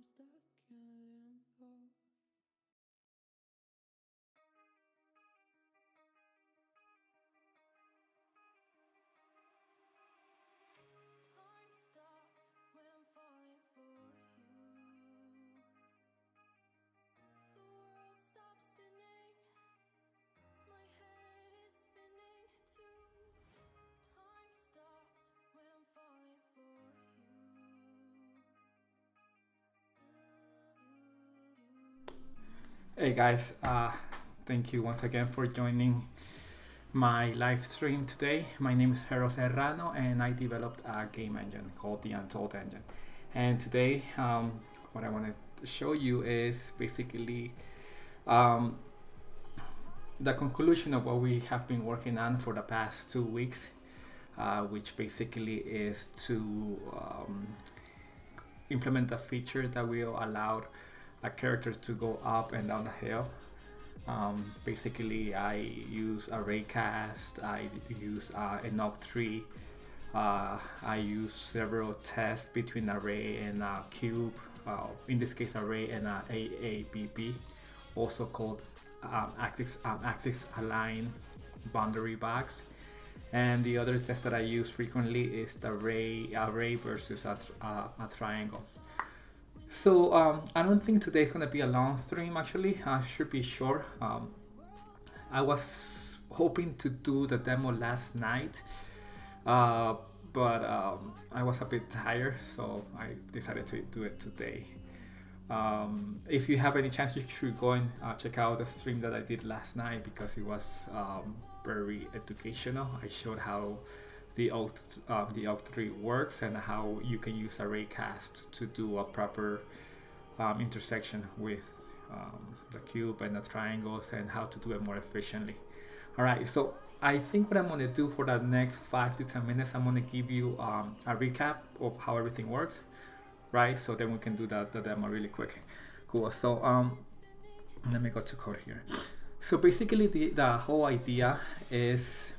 stuck in limbo. Time stops when I'm falling for you. The world stops spinning. My head is spinning too. Time stops when I'm falling for you. Hey guys, thank you once again for joining my live stream today. My name is Jero Serrano and I developed a game engine called the Untold Engine. And today, what I want to show you is basically um, the conclusion of what we have been working on for the past 2 weeks, which basically is to implement a feature that will allow a character to go up and down the hill. Basically, I use array cast, I use an octree, I use several tests between array and cube, in this case array and AABB, also called axis align boundary box. And the other test that I use frequently is the array versus a triangle. So I don't think today is going to be a long stream actually. Should be short. I was hoping to do the demo last night, but I was a bit tired, so I decided to do it today. If you have any chance, you should go and check out the stream that I did last night because it was very educational. I showed how the octree works and how you can use array cast to do a proper intersection with the cube and the triangles and how to do it more efficiently. Alright, so I think what I'm going to do for the next 5 to 10 minutes, I'm going to give you a recap of how everything works, right? So then we can do the demo really quick. Cool. So let me go to code here. So basically the whole idea is,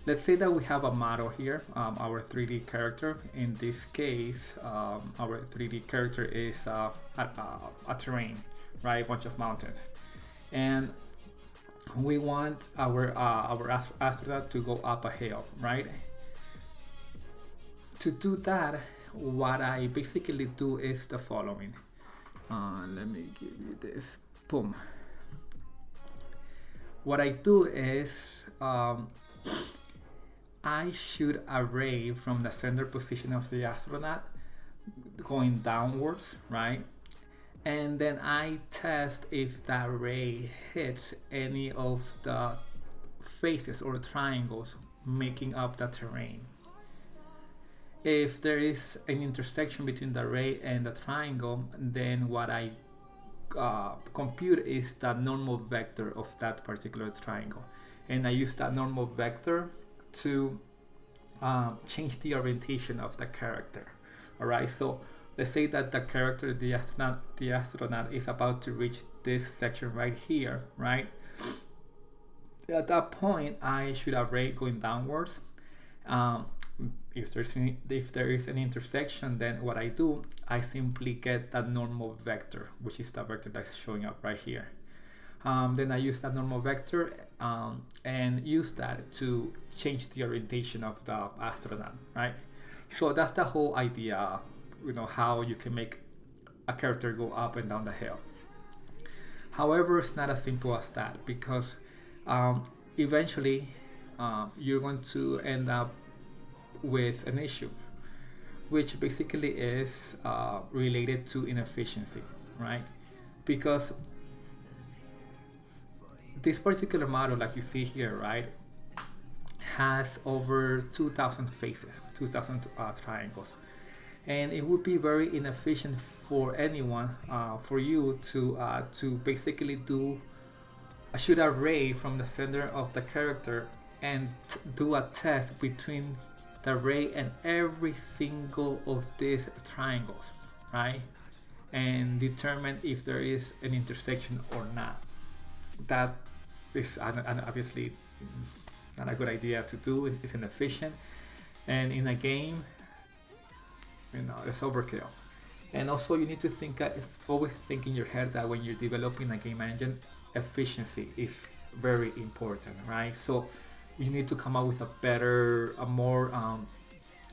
let's say that we have a model here, our 3D character. In this case, our 3D character is a terrain, right? A bunch of mountains. And we want our astronaut to go up a hill, right? To do that, what I basically do is the following. Let me give you this. Boom. What I do is I shoot a ray from the center position of the astronaut going downwards, right? And then I test if that ray hits any of the faces or triangles making up the terrain. If there is an intersection between the ray and the triangle, then what I compute is the normal vector of that particular triangle. And I use that normal vector to change the orientation of the character. All right, so let's say that the character, the astronaut is about to reach this section right here, right? At that point, I should have ray going downwards. If there is an intersection, then what I do, I simply get that normal vector, which is the vector that's showing up right here. Then I use that normal vector and use that to change the orientation of the astronaut, right? So that's the whole idea, how you can make a character go up and down the hill. However, it's not as simple as that because eventually you're going to end up with an issue, which basically is related to inefficiency, right? Because this particular model, like you see here, right, has over 2,000 faces, 2,000 triangles, and it would be very inefficient for anyone, for you to basically shoot a ray from the center of the character and do a test between the ray and every single of these triangles, right? And determine if there is an intersection or not. That is obviously not a good idea to do. It's inefficient, and in a game, it's overkill. And also you need to think, always think in your head that when you're developing a game engine, efficiency is very important, right? So you need to come up with a better, a more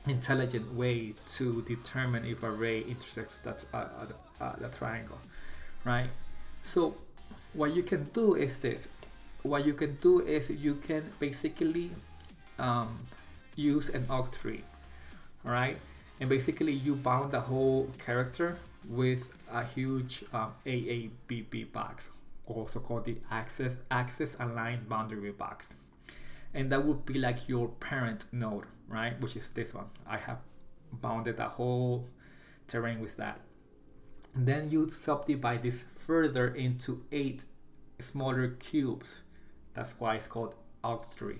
intelligent way to determine if a ray intersects the triangle, right? So what you can do is this. What you can do is you can basically um, use an octree, all right? And basically you bound the whole character with a huge AABB box, also called the axis aligned boundary box. And that would be like your parent node, right? Which is this one. I have bounded the whole terrain with that. And then you subdivide this further into 8 smaller cubes. That's why it's called octree,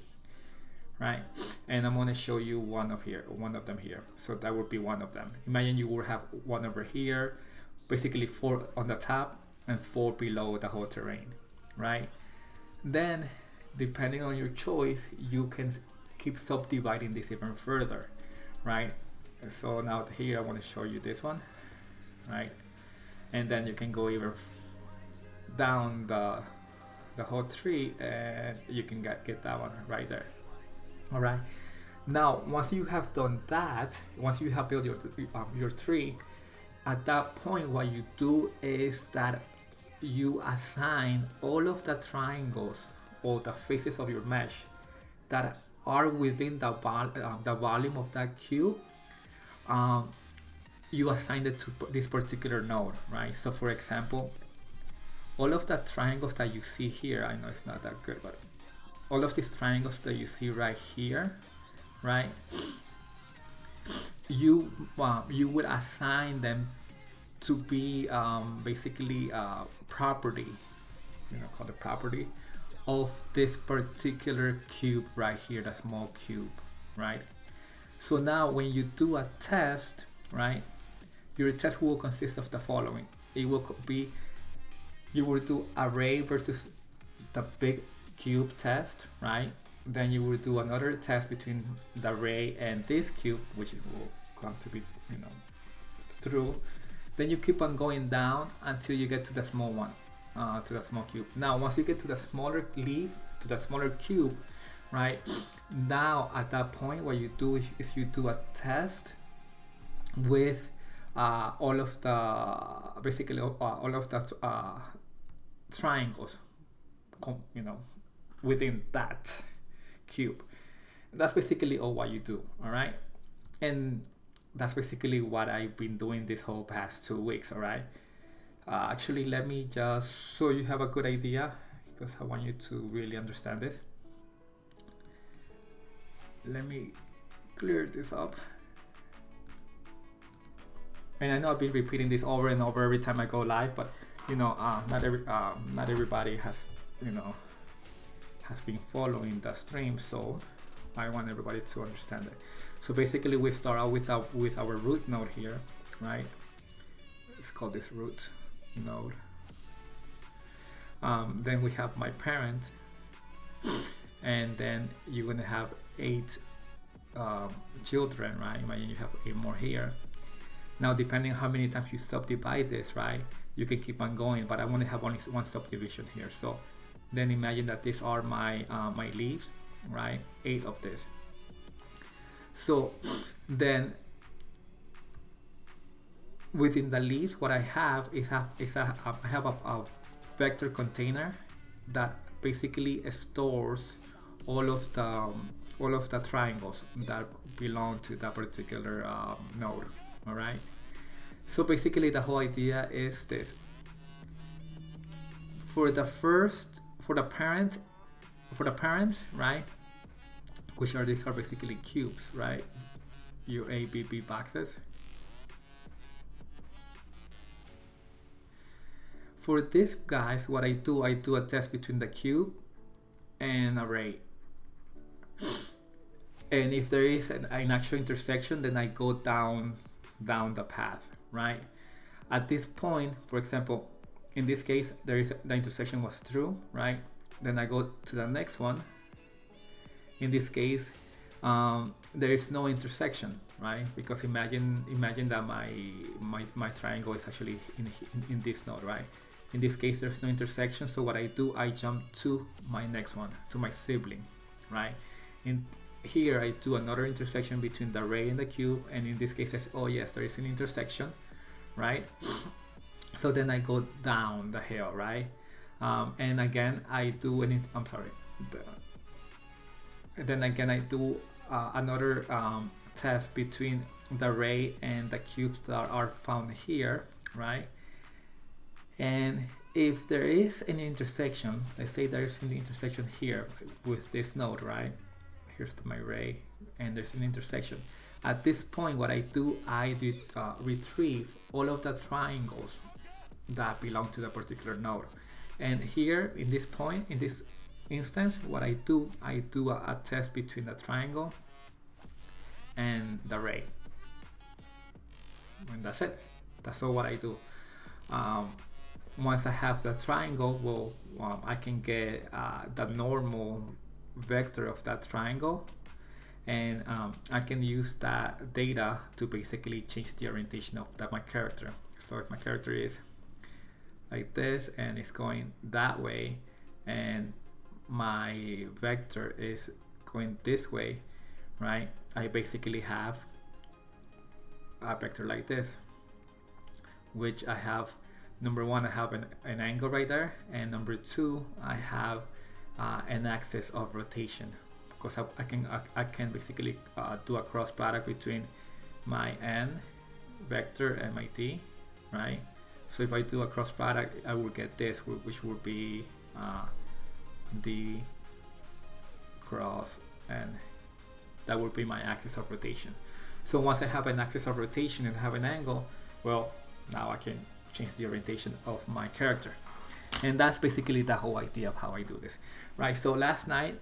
right? And I'm going to show you one of them here. So that would be one of them. Imagine you will have one over here, basically 4 on the top and 4 below the whole terrain, right? Then depending on your choice, you can keep subdividing this even further, right? So now here I want to show you this one, right? And then you can go even down the whole tree, and you can get that one right there. All right. Now, once you have done that, once you have built your tree, at that point, what you do is that you assign all of the triangles or the faces of your mesh that are within the volume of that cube. You assign it to this particular node, right? So, for example, all of the triangles that you see here, I know it's not that good, but all of these triangles that you see right here, right? You would assign them to be basically property, called the property of this particular cube right here, the small cube, right? So now when you do a test, right, your test will consist of the following. It will be, you will do array versus the big cube test, right? Then you will do another test between the array and this cube, which will come to be, true. Then you keep on going down until you get to the small one, to the small cube. Now, once you get to the smaller leaf, to the smaller cube, right? Now, at that point, what you do is you do a test with all of the, basically all of the triangles, within that cube. That's basically all what you do, all right? And that's basically what I've been doing this whole past 2 weeks, all right? Actually, let me just, so you have a good idea, because I want you to really understand it. Let me clear this up. And I know I've been repeating this over and over every time I go live, but not everybody has has been following the stream, so I want everybody to understand it. So basically, we start out with our root node here, right? Let's call this root node. Then we have my parent, and then you're gonna have 8 children, right? Imagine you have 8 more here. Now, depending on how many times you subdivide this, right, you can keep on going, but I want to have only one subdivision here. So then imagine that these are my my leaves, right? 8 of this. So then within the leaves, what I have is I have a vector container that basically stores all of the triangles that belong to that particular node. All right. So basically, the whole idea is this: for the parents, right? These are basically cubes, right? Your ABB boxes. For these guys, what I do a test between the cube and array. And if there is an actual intersection, then I go down the path, right? At this point, for example, in this case, the intersection was true, right? Then I go to the next one. In this case, there is no intersection, right? Because imagine that my triangle is actually in this node, right? In this case, there's no intersection, so what I do, I jump to my next one, to my sibling, right? In here, I do another intersection between the array and the cube, and in this case, I say, oh yes, there is an intersection, right? So then I go down the hill, right? And again, I do and then again, I do another test between the array and the cubes that are found here, right? And if there is an intersection, let's say there is an intersection here with this node, right? Here's my array, and there's an intersection. At this point, what I do, I retrieve all of the triangles that belong to the particular node. And here, in this point, in this instance, what I do a test between the triangle and the array. And that's it. That's all what I do. Once I have the triangle, well, I can get the normal vector of that triangle, and I can use that data to basically change the orientation of my character. So if my character is like this and it's going that way, and my vector is going this way, right? I basically have a vector like this, which I have, number one, I have an angle right there, and number two, I have an axis of rotation, because I can basically do a cross product between my n vector and my t, right? So if I do a cross product, I will get this, which would be the cross, and that would be my axis of rotation. So once I have an axis of rotation and have an angle, well, now I can change the orientation of my character. And that's basically the whole idea of how I do this, right? So last night,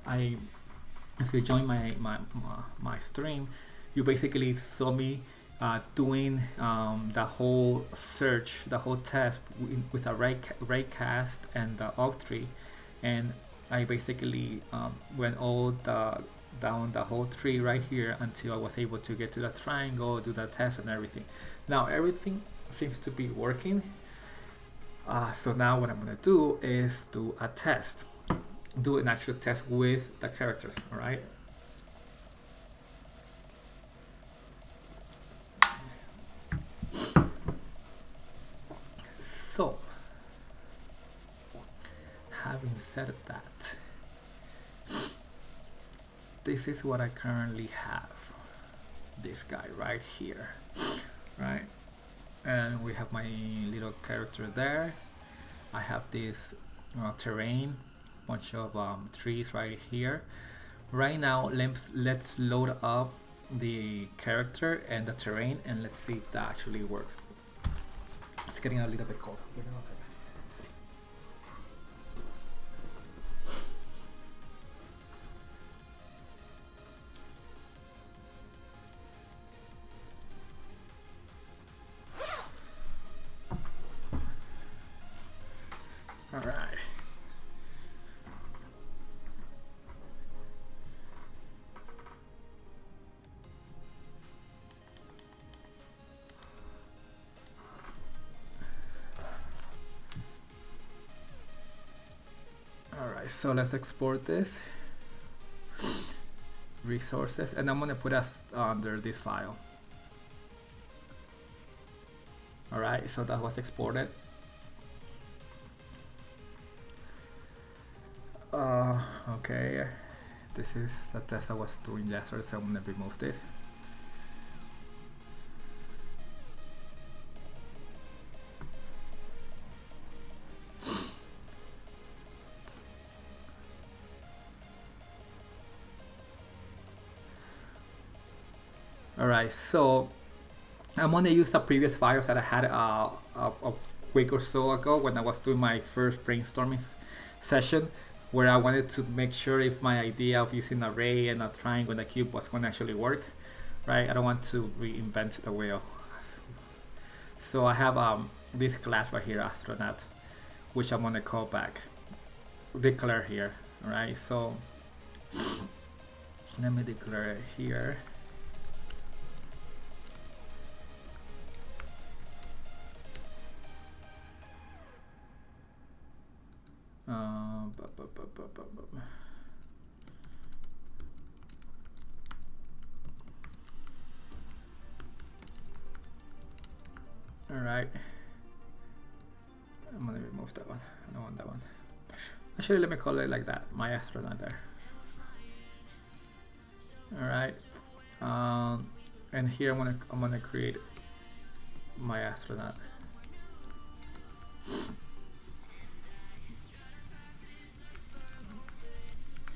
if you join my stream, you basically saw me doing the whole search, the whole test with a raycast and the octree, and I basically went down the whole tree right here until I was able to get to the triangle, do the test and everything. Now everything seems to be working. So now what I'm gonna do is do a test, do an actual test with the characters, all right? So, having said that, this is what I currently have. This guy right here, right? And we have my little character there. I have this terrain, bunch of trees right here. Right now, let's load up the character and the terrain, and let's see if that actually works. It's getting a little bit cold. Give me 1 second. All right. All right, so let's export this resources, and I'm gonna put us under this file. All right, so that was exported. Okay, this is the test I was doing yesterday, so I'm gonna remove this. All right, so I'm gonna use the previous files that I had a week or so ago when I was doing my first brainstorming session, where I wanted to make sure if my idea of using an array and a triangle and a cube was going to actually work, right? I don't want to reinvent the wheel. So I have this class right here, astronaut, which I'm going to call back, declare here, right? So let me declare it here. All right. I'm gonna remove that one. I don't want that one. Actually, let me call it like that. My astronaut there. All right. And here I'm gonna create my astronaut.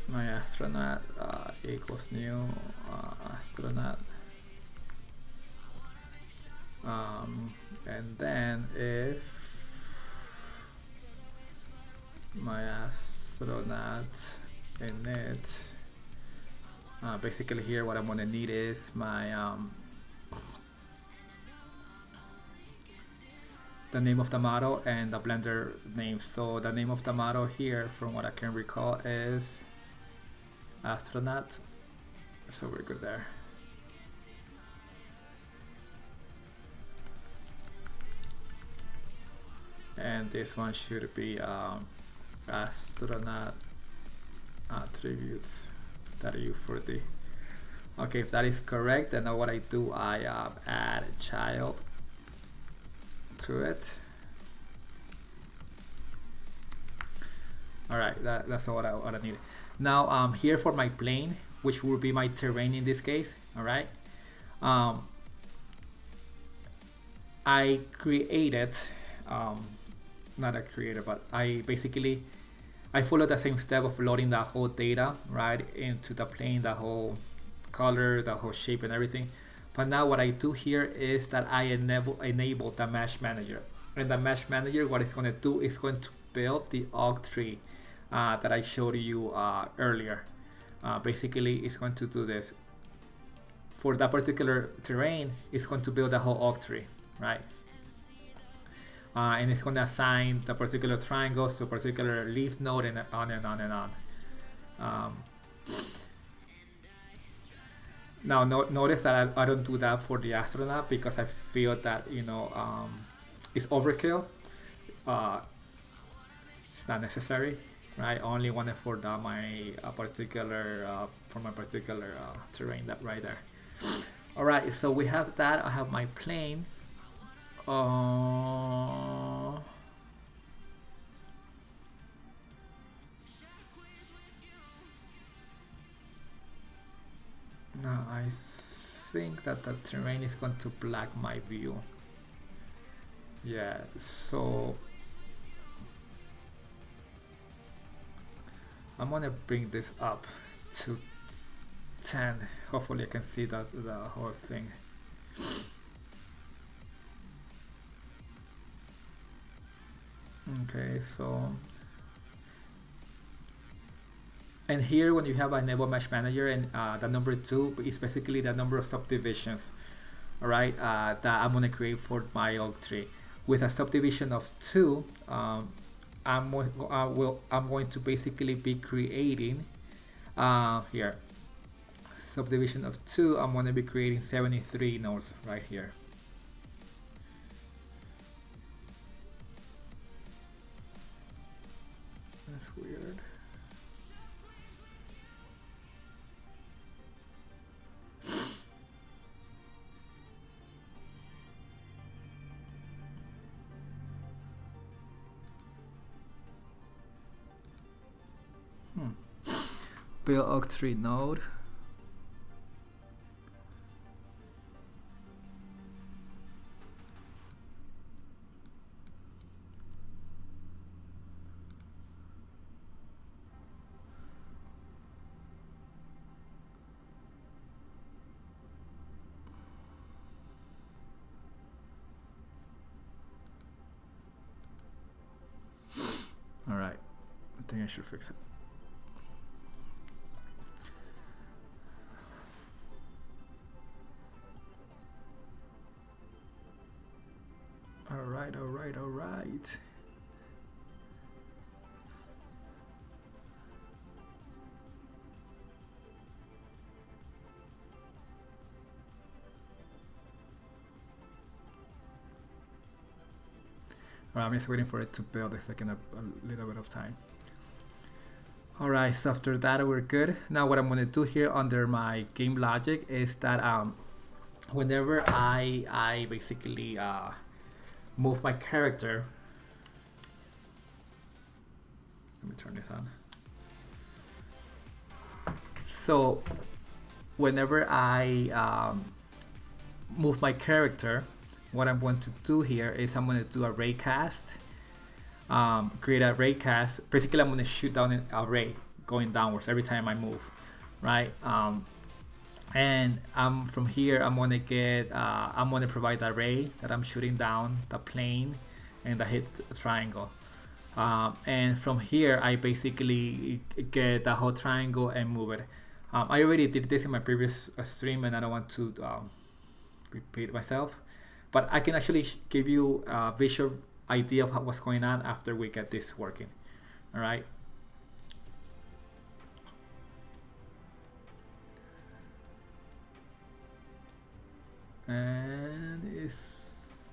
My astronaut equals new astronaut. And then if my astronaut init, basically here what I'm gonna need is my the name of the model and the Blender name. So the name of the model here, from what I can recall, is astronaut. So we're good there. And this one should be astronaut attributes .u4d. Okay, if that is correct, then what I do, I add a child to it. All right, that's what I need. Now here for my plane, which will be my terrain in this case. All right, I created not a creator, but I followed the same step of loading the whole data right into the plane, the whole color, the whole shape and everything. But now what I do here is that I enable the mesh manager, and the mesh manager, what it's going to do is going to build the octree that I showed you earlier. Basically it's going to do this for that particular terrain. It's going to build the whole octree, right? And it's going to assign the particular triangles to a particular leaf node, and on and on and on. Now notice that I don't do that for the astronaut, because I feel that it's overkill. It's not necessary, right? I only want it for my particular terrain, that right there. All right, so we have that. I have my plane. Now I think that the terrain is going to block my view. Yeah, so I'm gonna bring this up to 10. Hopefully I can see the whole thing. Okay, so and here when you have a enable mesh manager, and the number 2 is basically the number of subdivisions, all right, that I'm going to create for my octree. With a subdivision of 2, I'm going to basically be creating here subdivision of 2. I'm going to be creating 73 nodes right here. That's weird. Build octree node. All right, I think I should fix it. All right. I'm just waiting for it to build. It's taking a little bit of time. Alright, so after that we're good. Now what I'm going to do here under my game logic is that whenever I basically move my character, let me turn this on. So whenever I move my character, what I'm going to do here is I'm going to do a ray cast. Create a ray cast. Basically, I'm going to shoot down a ray going downwards every time I move, right? And from here, I'm going to provide the ray that I'm shooting down, the plane, and the hit triangle. And from here, I basically get the whole triangle and move it. I already did this in my previous stream, and I don't want to repeat myself, but I can actually give you a visual idea of what's going on after we get this working. All right. And it's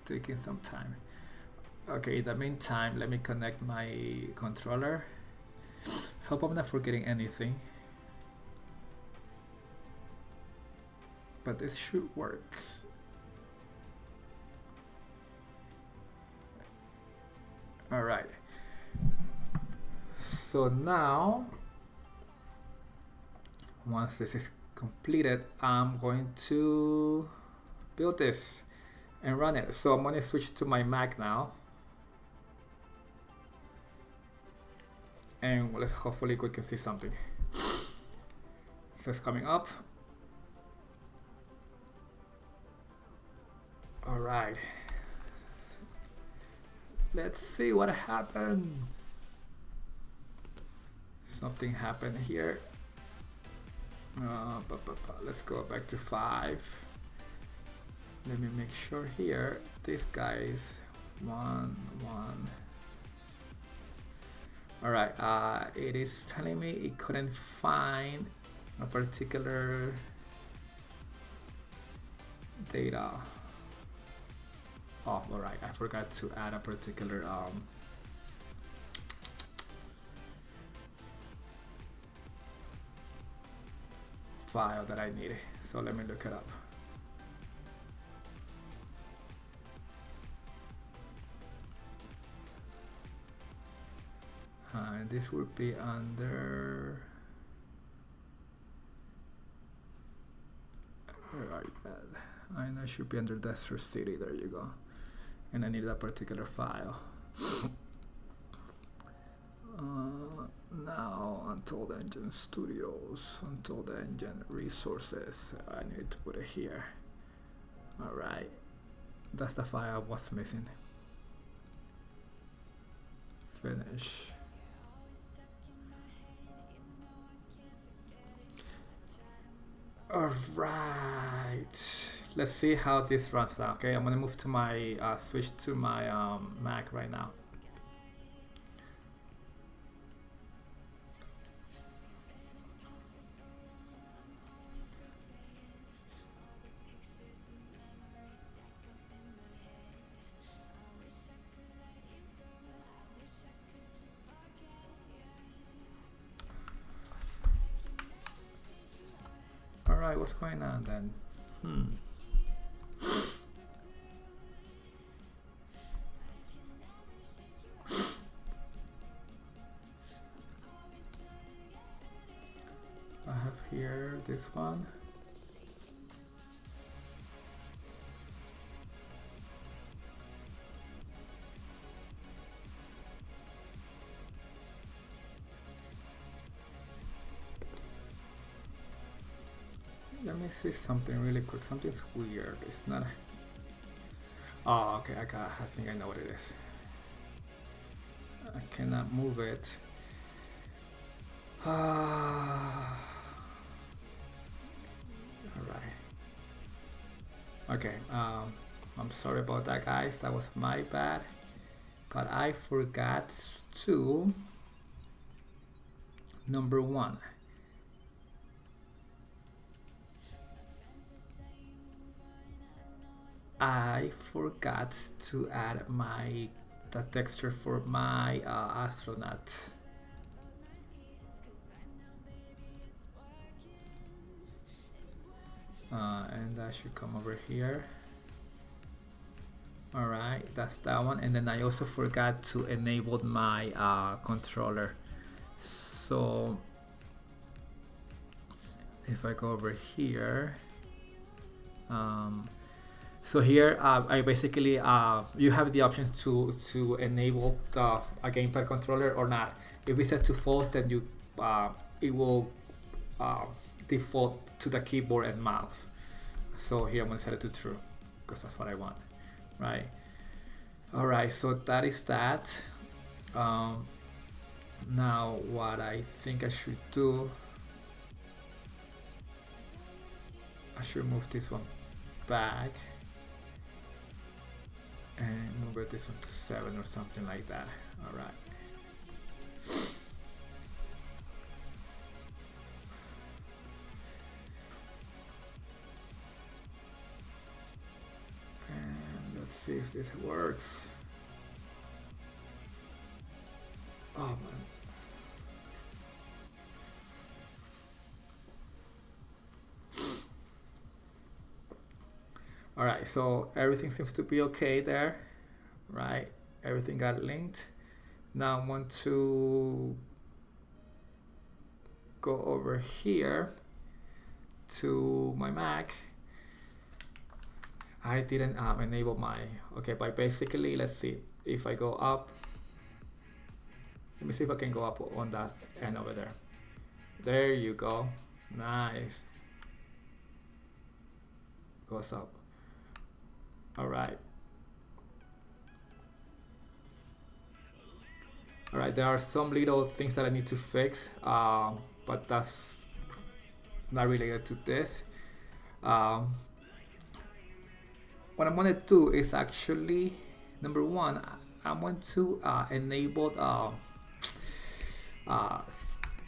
taking some time. Okay, in the meantime, let me connect my controller. Hope I'm not forgetting anything. But this should work. All right. So now, once this is completed, I'm going to build this and run it. So I'm going to switch to my Mac now. And let's hopefully we can see something. So it's coming up. All right. Let's see what happened. Something happened here. Let's go back to 5. Let me make sure here. This guy is 1, 1. All right. It is telling me it couldn't find a particular data. Oh, all right. I forgot to add a particular file that I need. So let me look it up. And this would be under. Where are you at? I know it should be under Desert City. There you go. And I need that particular file. Now, Untold Engine Studios, Untold Engine Resources. I need to put it here. All right. That's the file I was missing. Finish. All right. Let's see how this runs out. Okay, I'm gonna move to my switch to my Mac right now. All right, what's going on then? I have here this one. Let me see something really quick. Something's weird. It's not. Oh, okay. I think I know what it is. I cannot move it. All right. Okay. I'm sorry about that, guys. That was my bad. But I forgot to. Number 1. I forgot to add the texture for my astronaut. and that should come over here. All right, that's that one. And then I also forgot to enable my controller. So if I go over here, so here I basically you have the option to enable a gamepad controller or not. If we set to false, then you it will default to the keyboard and mouse. So here I'm gonna set it to true because that's what I want, right? All right, so that is that. Now what I think I should do, I should move this one back and move this one to 7 or something like that. All right. And let's see if this works. Oh man. All right, so everything seems to be okay there, right? Everything got linked. Now I want to go over here to my Mac. I didn't enable my, okay, but basically, let's see if I go up. Let me see if I can go up on that end over there. There you go, nice. Goes up. All right. All right, there are some little things that I need to fix, but that's not related to this. What I'm gonna do is actually, number one, I want to enable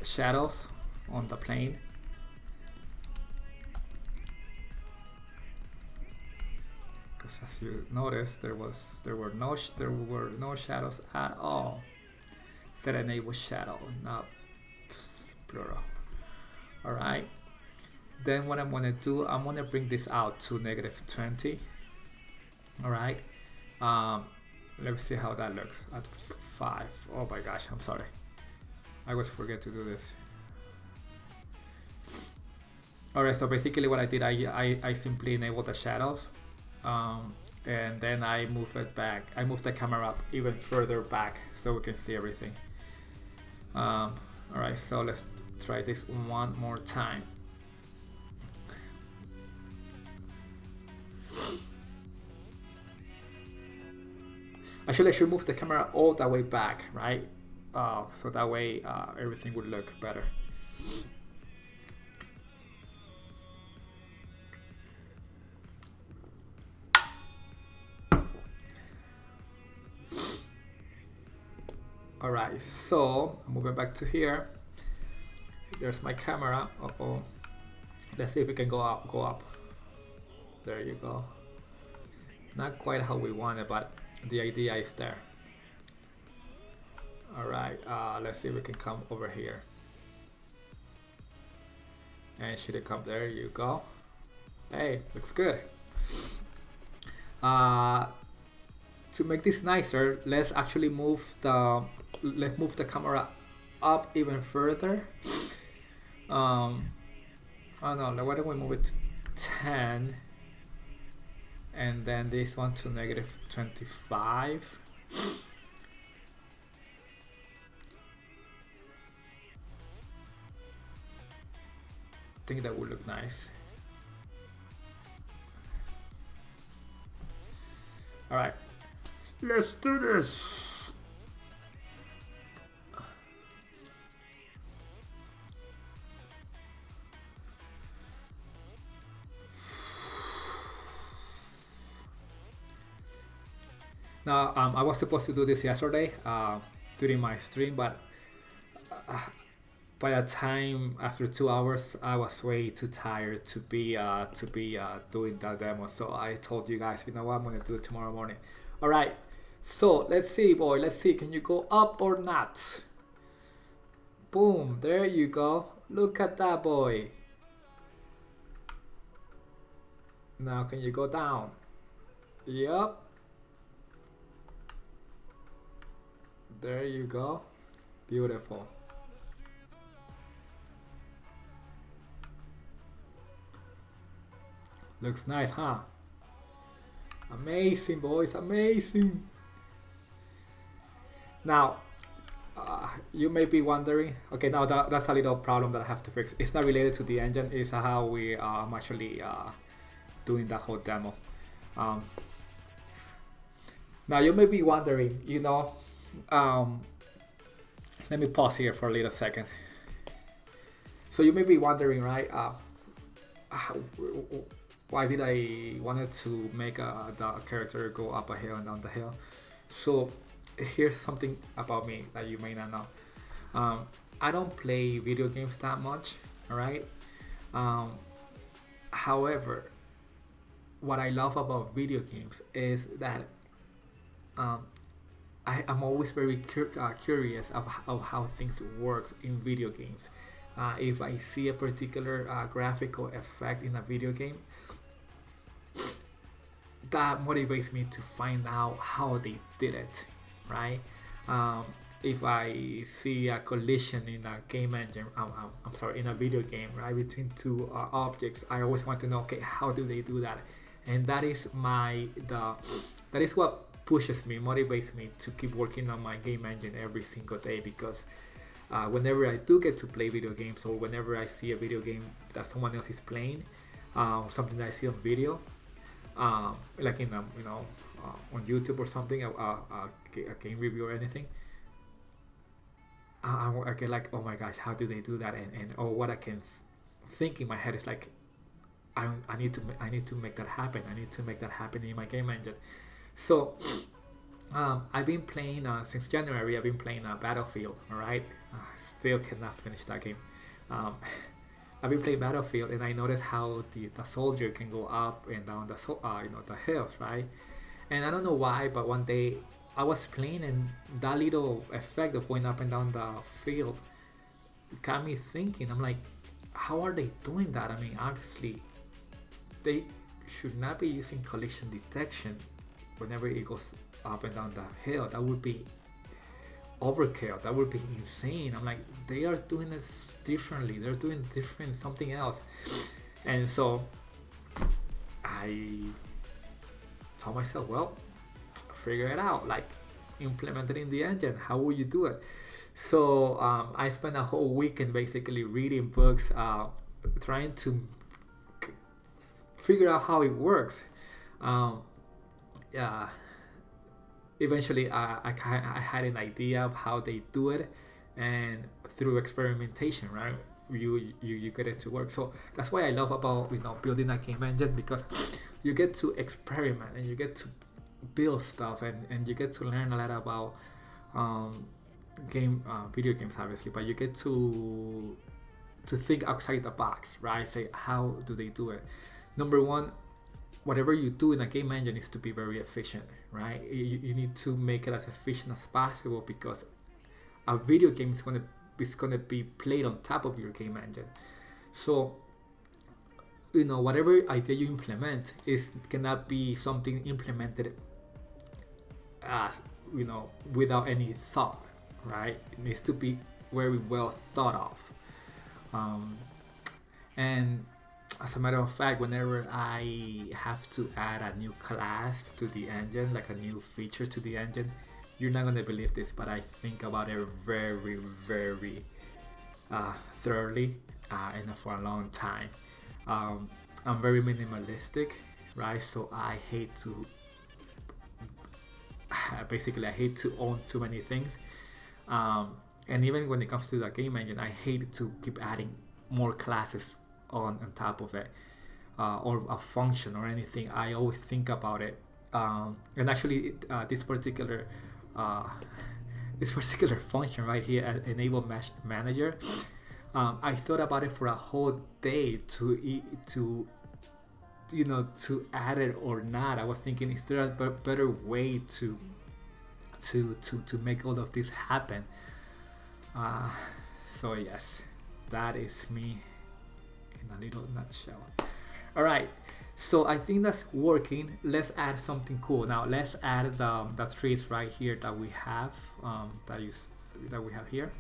shadows on the plane. As you notice, there were no shadows at all. Set enable shadow, not plural. All right. Then what I'm gonna do, I'm gonna bring this out to -20. All right. Let's see how that looks at 5. Oh my gosh, I'm sorry. I always forget to do this. All right. So basically, what I did, I simply enabled the shadows. And then I move it back. I move the camera up even further back so we can see everything. All right, so let's try this one more time. Actually, I should move the camera all the way back, right? So that way everything would look better. All right, so I'm moving back to here. There's my camera. Uh-oh. Let's see if we can go up. There you go. Not quite how we want it, but the idea is there. All right, let's see if we can come over here. And should it come? There you go. Hey, looks good. To make this nicer, let's actually move the camera up even further. Oh no, why don't we move it to 10 and then this one to -25. I think that would look nice. All right, let's do this. Now, I was supposed to do this yesterday during my stream, but by the time after 2 hours, I was way too tired to be doing that demo. So I told you guys, you know what, I'm gonna do it tomorrow morning. All right. So let's see, boy. Let's see. Can you go up or not? Boom. There you go. Look at that, boy. Now can you go down? Yep. There you go. Beautiful. Looks nice, huh? Amazing, boys, amazing. Now, you may be wondering, okay, now that's a little problem that I have to fix. It's not related to the engine, it's how we are actually doing that whole demo. Um, Now you may be wondering, um, let me pause here for a little second. So you may be wondering, right? How, why did I wanted to make the character go up a hill and down the hill? So here's something about me that you may not know. I don't play video games that much, all right? Um, However, what I love about video games is that um, I'm always very curious of how things work in video games. If I see a particular graphical effect in a video game, that motivates me to find out how they did it, right? If I see a collision in a game engine, I'm sorry, in a video game, right, between two objects, I always want to know, okay, how do they do that? And that is that is what pushes me, motivates me to keep working on my game engine every single day, because whenever I do get to play video games, or whenever I see a video game that someone else is playing, something that I see on video, like in on YouTube or something, a game review or anything, I get like, oh my gosh, how do they do that? And or what I can think in my head is like, I need to make that happen. I need to make that happen in my game engine. So I've been playing since January. I've been playing Battlefield. All right, still cannot finish that game. Um, I've been playing Battlefield, and I noticed how the soldier can go up and down the hills, right? And I don't know why, but one day I was playing, and that little effect of going up and down the field got me thinking. I'm like, how are they doing that? I mean, obviously, they should not be using collision detection whenever it goes up and down the hill. That would be overkill. That would be insane. I'm like, they are doing this differently. They're doing different something else. And so I told myself, well, figure it out. Like, implement it in the engine. How will you do it? So I spent a whole weekend basically reading books, trying to figure out how it works. Eventually, I had an idea of how they do it, and through experimentation, right, you get it to work. So that's why I love about building a game engine, because you get to experiment and you get to build stuff, and you get to learn a lot about video games, obviously, but you get to think outside the box, right? Say, how do they do it? Number one, whatever you do in a game engine needs to be very efficient, right? You need to make it as efficient as possible, because a video game is gonna be played on top of your game engine. So whatever idea you implement is cannot be something implemented as without any thought, right? It needs to be very well thought of. And as a matter of fact, whenever I have to add a new class to the engine, like a new feature to the engine, you're not gonna believe this, but I think about it very, very thoroughly and for a long time. I'm very minimalistic, right? So I hate to basically, I hate to own too many things. And even when it comes to the game engine, I hate to keep adding more classes on top of it, or a function or anything. I always think about it. And actually, this particular function right here, enable mesh manager, I thought about it for a whole day to add it or not. I was thinking, is there a better way to make all of this happen? So yes, that is me in a little nutshell. All right, So I think that's working. Let's add something cool. Now let's add the trees right here that we have, that we have here,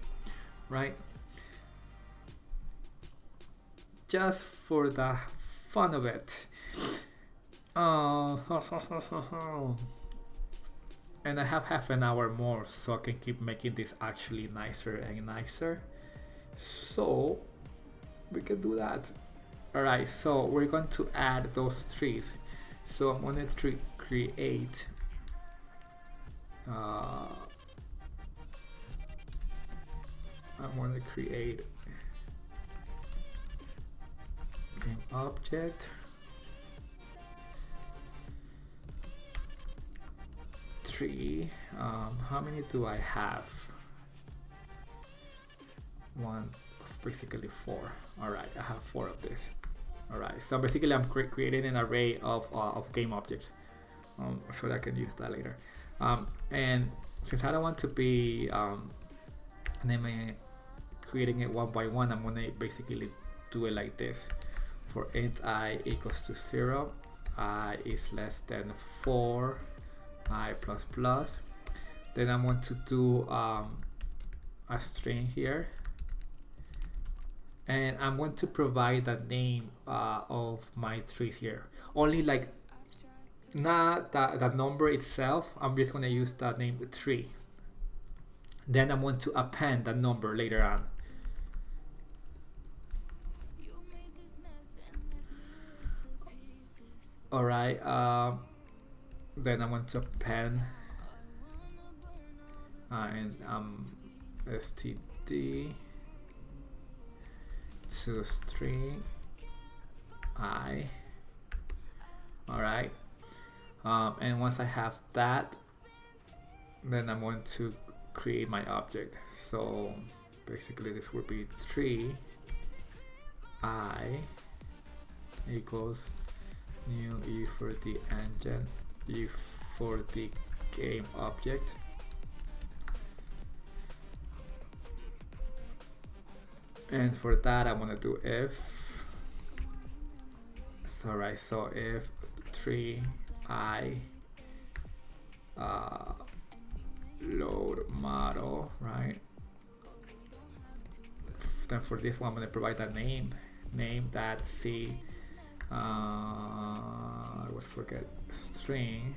right? Just for the fun of it. Uh, and I have half an hour more, so I can keep making this actually nicer and nicer. So we can do that. Alright, so we're going to add those trees. So I'm going to create I'm going to create game object tree. How many do I have? One, basically 4. Alright, I have 4 of this. Alright, so basically I'm creating an array of game objects. I'm sure I can use that later. And since I don't want to be creating it one by one, I'm gonna basically do it like this. For int I equals to 0, I is less than 4, I plus plus. Then I'm going to do a string here. And I'm going to provide the name of my trees here. Only like not the number itself. I'm just going to use the name tree. Then I'm going to append the number later on. Alright, then I'm going to append and std to string I. Alright, and once I have that, then I'm going to create my object. So basically this would be tree I equals new e for the engine, e for the game object, and for that I'm gonna do if. So right, so if tree I load model, right? Then for this one I'm gonna provide a name that c I always forget string,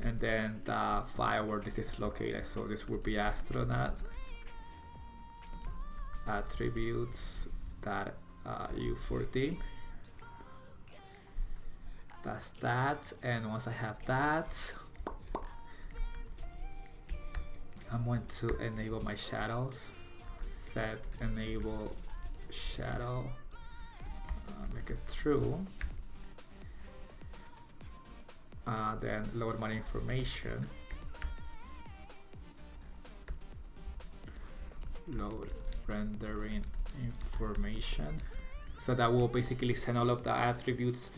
and then the file where this is located. So this would be astronaut attributes that u14. That's that. And once I have that, I'm going to enable my shadows. Set enable shadow, make it true. Then load my information. Load rendering information. So that will basically send all of the attributes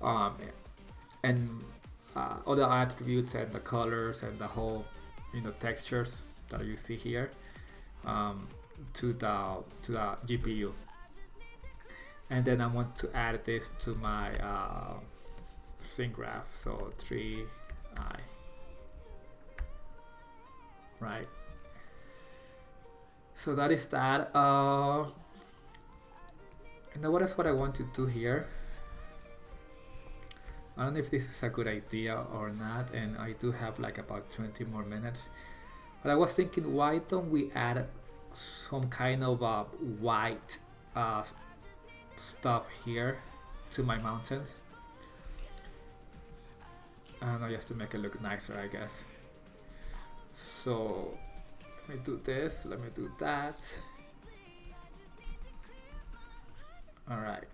and all the attributes and the colors and the whole textures that you see here to the GPU. And then I want to add this to my scene graph. So 3i, right? So that is that. And what is what I want to do here? I don't know if this is a good idea or not, and I do have like about 20 more minutes. But I was thinking, why don't we add some kind of white stuff here to my mountains? I don't know, just to make it look nicer, I guess. So let me do this, let me do that. Alright,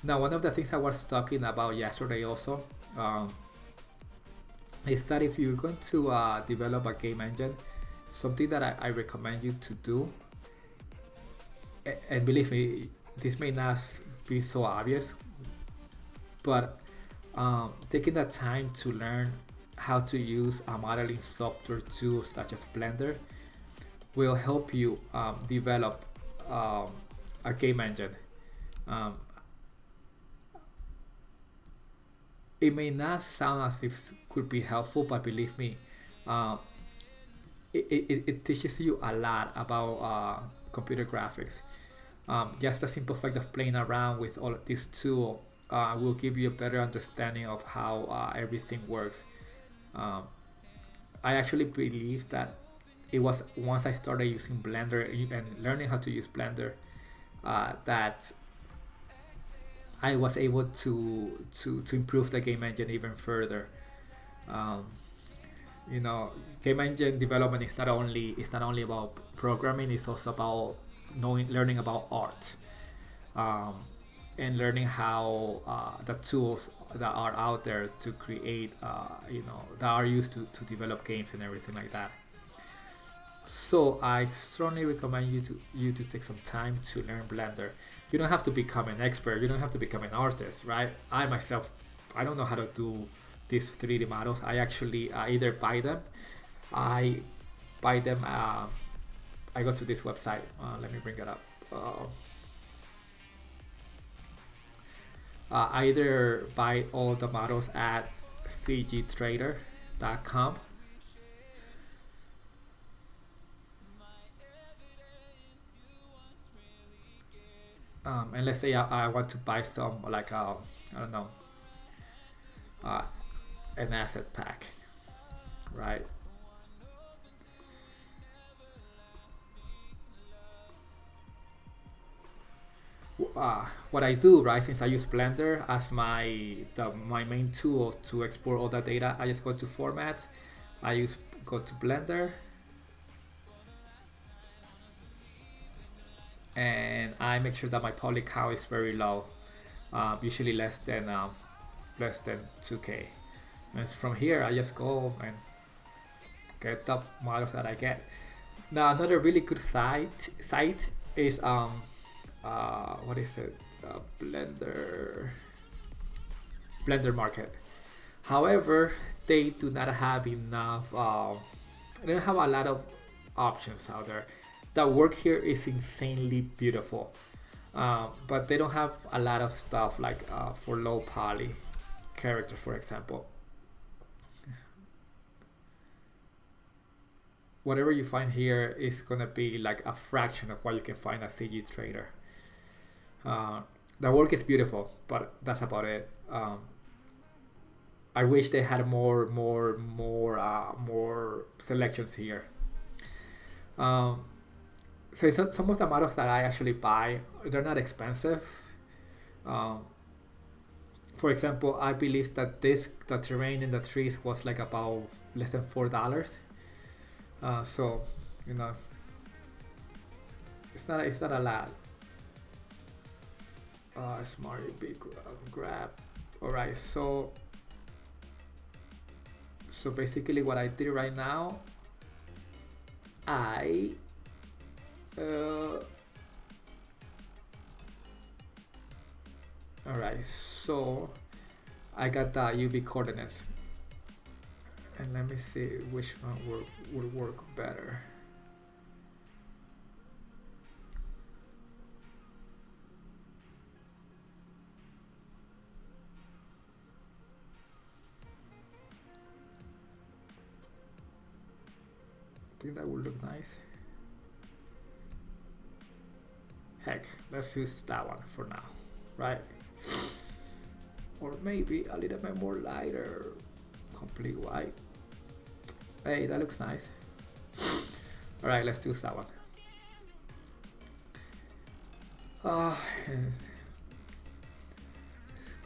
now one of the things I was talking about yesterday also is that if you're going to develop a game engine, something that I recommend you to do, and believe me, this may not be so obvious, but taking the time to learn how to use a modeling software tools such as Blender will help you develop a game engine. it may not sound as if could be helpful, but believe me, uh, it teaches you a lot about computer graphics. Just the simple fact of playing around with all of this tool will give you a better understanding of how everything works. Um, I actually believe that it was once I started using Blender and learning how to use Blender that I was able to improve the game engine even further. Um, you know, game engine development is not only about programming; it's also about learning about art, um, and learning how the tools that are out there to create, that are used to develop games and everything like that. So I strongly recommend you to take some time to learn Blender. You don't have to become an expert. You don't have to become an artist, right? I myself, I don't know how to do these 3D models. I actually either buy them. I buy them. I go to this website. Let me bring it up. I either buy all the models at cgtrader.com. And let's say I want to buy some like I don't know, uh, an asset pack, right? What I do, right, since I use Blender as my main tool to export all the data, I just go to formats. Go to Blender, and I make sure that my poly count is very low, usually less than 2K. And from here, I just go and get the models that I get. Now, another really good site is what is it? Blender Market. However, they do not have enough. They don't have a lot of options out there. The work here is insanely beautiful, but they don't have a lot of stuff like for low poly characters, for example. Whatever you find here is gonna be like a fraction of what you can find at CG Trader. The work is beautiful, but that's about it. I wish they had more selections here. So some of the models that I actually buy, they're not expensive. Um, for example, I believe that the terrain in the trees was like about less than $4. So you know, it's not a lot. Smart big grab. All right, so basically what I did right now, I all right, so I got the UV coordinates, and let me see which one would work better. I think that would look nice. Heck, let's use that one for now, right? Or maybe a little bit more lighter, complete white. Hey, that looks nice. All right, let's use that one. Let's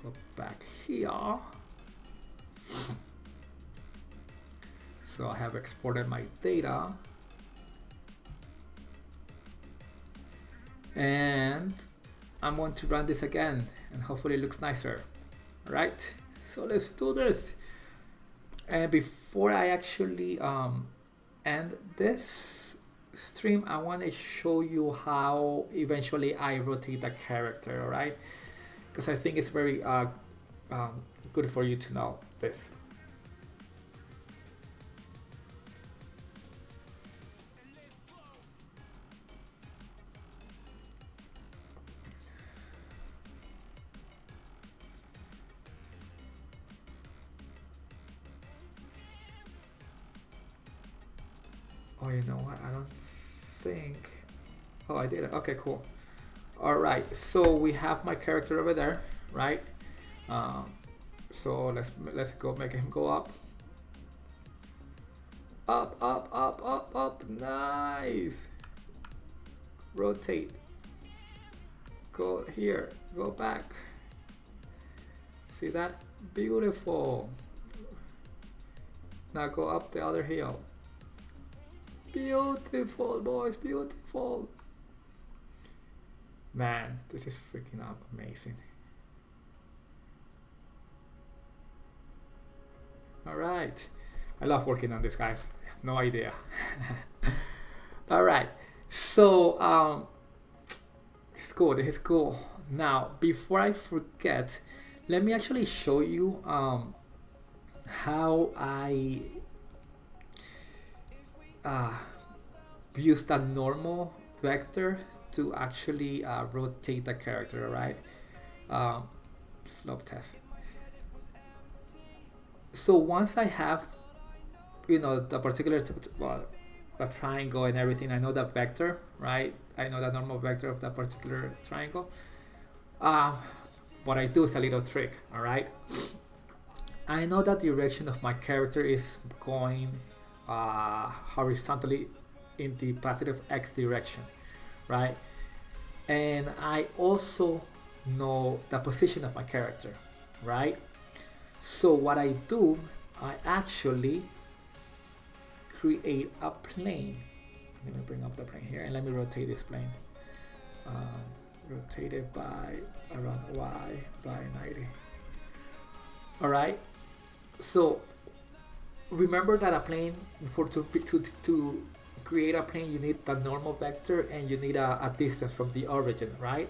go back here. So I have exported my data, and I'm going to run this again, and hopefully it looks nicer. All right, so let's do this. And before I actually end this stream, I want to show you how eventually I rotate the character. All right, because I think it's very good for you to know this. Oh, you know what? I don't think. Oh, I did it. Okay, cool. All right. So we have my character over there, right? Um, so let's go make him go up. Up, up, up, up, up. Nice. Rotate. Go here. Go back. See that? Beautiful. Now go up the other hill. Beautiful, boys. Beautiful. Man, this is freaking out amazing. All right. I love working on this, guys. No idea. All right. So, it's cool. This is cool. Now, before I forget, let me actually show you how I use the normal vector to actually rotate the character, right? Slope test. So once I have, the particular a triangle and everything, I know the vector, right? I know the normal vector of that particular triangle. What I do is a little trick, all right? I know that the direction of my character is going horizontally in the positive x direction, right? And I also know the position of my character, right? So what I do, I actually create a plane. Let me bring up the plane here and let me rotate this plane. Rotate it by around y by 90. All right. So remember that a plane, to create a plane, you need the normal vector and you need a distance from the origin, right?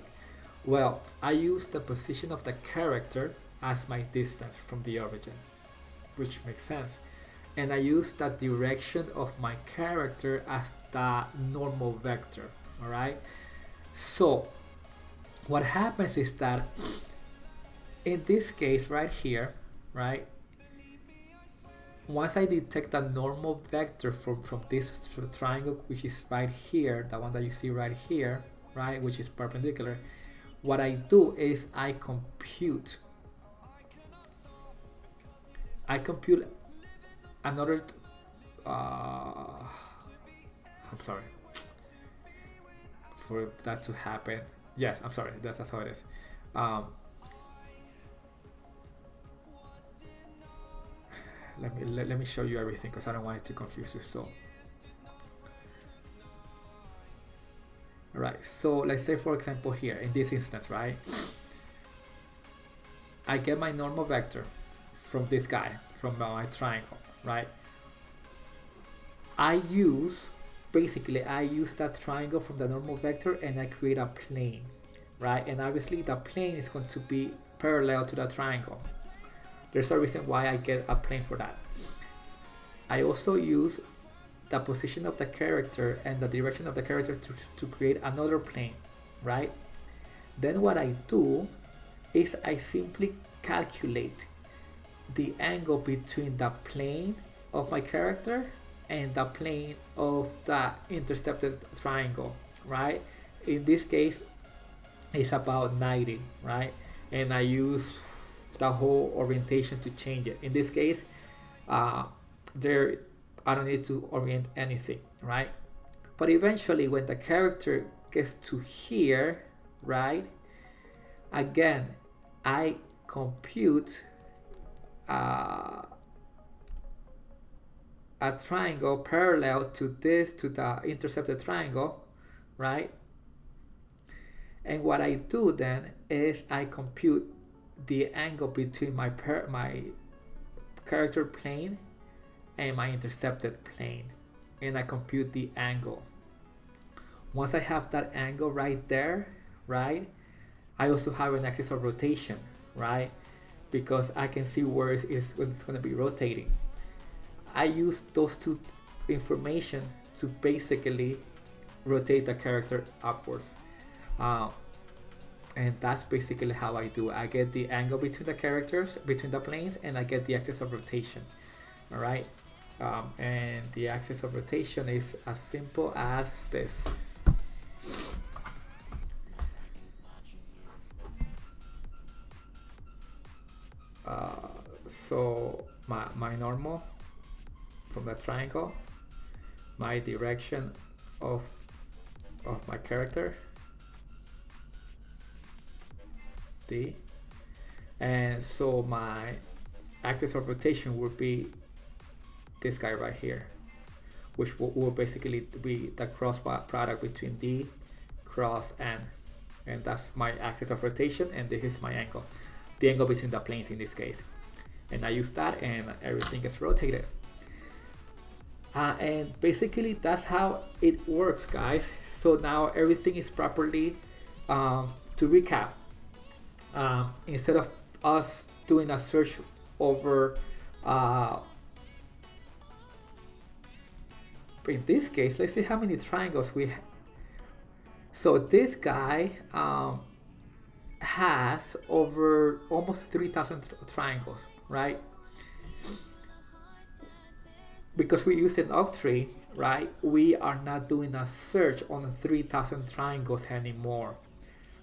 Well, I use the position of the character as my distance from the origin, which makes sense. And I use the direction of my character as the normal vector, all right? So what happens is that in this case right here, right, once I detect the normal vector from this triangle, which is right here, the one that you see right here, right, which is perpendicular, what I do is I compute another I'm sorry for that to happen. Yes, I'm sorry, that's how it is. Let me show you everything because I don't want it to confuse you. So alright, so let's say for example here in this instance, right, I get my normal vector from this guy, from my triangle, right? I use that triangle from the normal vector and I create a plane, right? And obviously the plane is going to be parallel to the triangle. There's a reason why I get a plane for that. I also use the position of the character and the direction of the character to create another plane, right? Then what I do is I simply calculate the angle between the plane of my character and the plane of the intercepted triangle, right? In this case, it's about 90, right? And I use the whole orientation to change it. In this case, I don't need to orient anything, right? But eventually, when the character gets to here, right? Again, I compute a triangle parallel to the intercepted triangle, right? And what I do then is I compute the angle between my character plane and my intercepted plane, and I compute the angle. Once I have that angle right there, right, I also have an axis of rotation, right, because I can see where it's going to be rotating. I use those two information to basically rotate the character upwards. And that's basically how I do it. I get the angle between the characters, between the planes, and I get the axis of rotation. All right. And the axis of rotation is as simple as this. So my normal from the triangle, my direction of my character, D, and so my axis of rotation would be this guy right here, which will basically be the cross product between D cross N, and that's my axis of rotation, and this is my angle, the angle between the planes in this case. And I use that and everything gets rotated. And basically that's how it works, guys. So now everything is properly, to recap, instead of us doing a search over, in this case, let's see how many triangles we have. So this guy has over almost 3,000 triangles, right? Because we use an octree, right? We are not doing a search on 3,000 triangles anymore,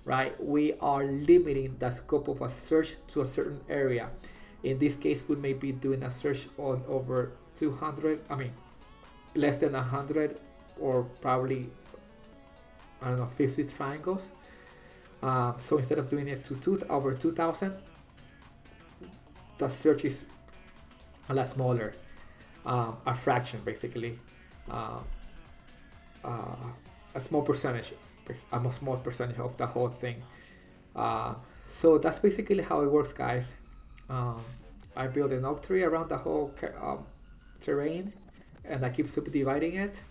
right? We are limiting the scope of a search to a certain area. In this case, we may be doing a search on over 200, less than 100, or probably, 50 triangles. So instead of doing it to over 2,000, the search is a lot smaller, a fraction basically, a small percentage of the whole thing. So that's basically how it works, guys. I build an octree around the whole terrain, and I keep subdividing it.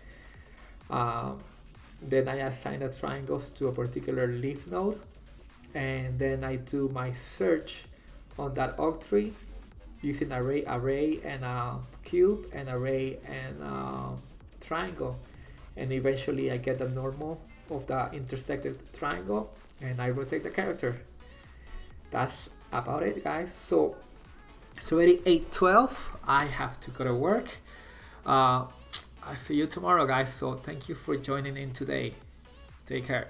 Then I assign the triangles to a particular leaf node, and then I do my search on that octree using array and cube, and array and triangle, and eventually I get the normal of the intersected triangle, and I rotate the character. That's about it, guys. So it's already 8:12. I have to go to work. I see you tomorrow, guys. So thank you for joining in today. Take care.